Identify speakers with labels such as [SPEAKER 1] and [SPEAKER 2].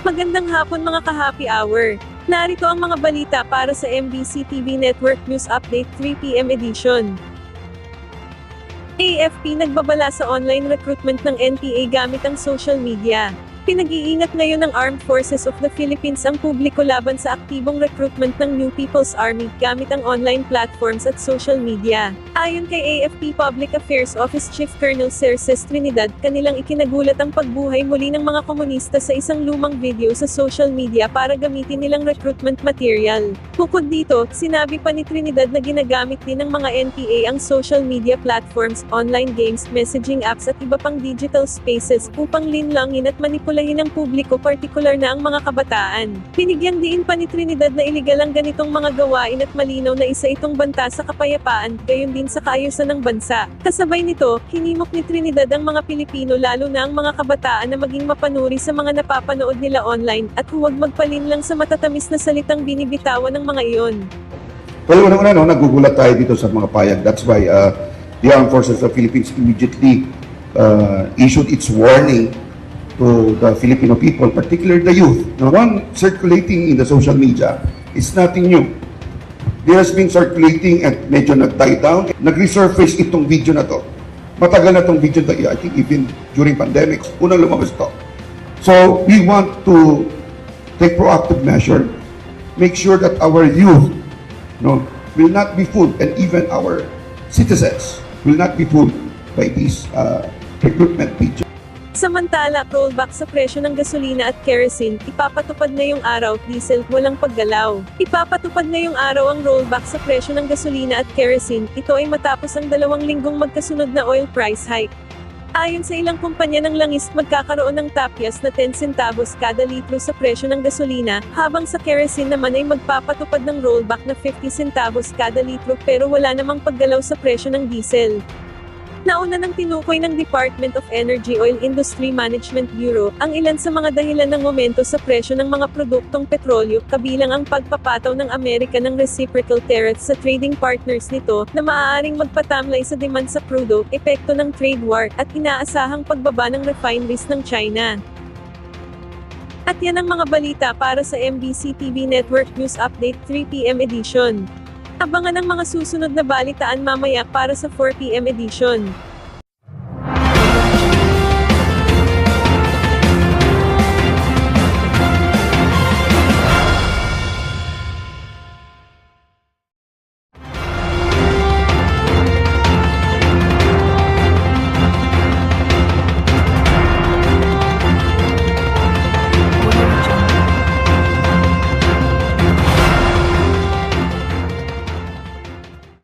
[SPEAKER 1] Magandang hapon mga ka-happy hour. Narito ang mga balita para sa MBC TV Network News Update 3 PM edition. AFP nagbabala sa online recruitment ng NPA gamit ang social media. Pinag-iingat ngayon ng Armed Forces of the Philippines ang publiko laban sa aktibong recruitment ng New People's Army gamit ang online platforms at social media. Ayon kay AFP Public Affairs Office Chief Colonel Cerces Trinidad, kanilang ikinagulat ang pagbuhay muli ng mga komunista sa isang lumang video sa social media para gamitin nilang recruitment material. Bukod dito, sinabi pa ni Trinidad na ginagamit din ng mga NPA ang social media platforms, online games, messaging apps at iba pang digital spaces upang linlangin at manipulahin ng publiko, partikular na ang mga kabataan. Binigyang diin pa ni Trinidad na iligal ang ganitong mga gawain at malinaw na isa itong banta sa kapayapaan, gayon din sa kaayusan ng bansa. Kasabay nito, hinimok ni Trinidad ang mga Pilipino lalo na ang mga kabataan na maging mapanuri sa mga napapanood nila online at huwag magpalinlang sa matatamis na salitang binibitawan ng mga iyon.
[SPEAKER 2] Well, una-una, nagugulat tayo dito sa mga payag. That's why the Armed Forces of the Philippines immediately issued its warning to the Filipino people, particularly the youth. The one circulating in the social media is nothing new. There has been circulating at medyo nag-die down. Nag-resurface itong video na to. Matagal na itong video na to. I think even during pandemic, unang lumabas to. So, we want to take proactive measure, make sure that our youth will not be fooled, and even our citizens will not be fooled by these recruitment videos.
[SPEAKER 1] Samantala, rollback sa presyo ng gasolina at kerosene, ipapatupad ngayong araw, diesel, walang paggalaw. Ipapatupad ngayong araw ang rollback sa presyo ng gasolina at kerosene, ito ay matapos ang 2 linggong magkasunod na oil price hike. Ayon sa ilang kumpanya ng langis, magkakaroon ng tapyas na 10 centavos kada litro sa presyo ng gasolina, habang sa kerosene naman ay magpapatupad ng rollback na 50 centavos kada litro pero wala namang paggalaw sa presyo ng diesel. Nauna nang tinukoy ng Department of Energy Oil Industry Management Bureau ang ilan sa mga dahilan ng momento sa presyo ng mga produktong petrolyo, kabilang ang pagpapataw ng Amerika ng reciprocal tariffs sa trading partners nito na maaaring magpatamlay sa demand sa crudo, epekto ng trade war, at inaasahang pagbaba ng refineries ng China. At yan ang mga balita para sa MBC TV Network News Update 3 PM edition. Abangan ang mga susunod na balitaan mamaya para sa 4 PM edition.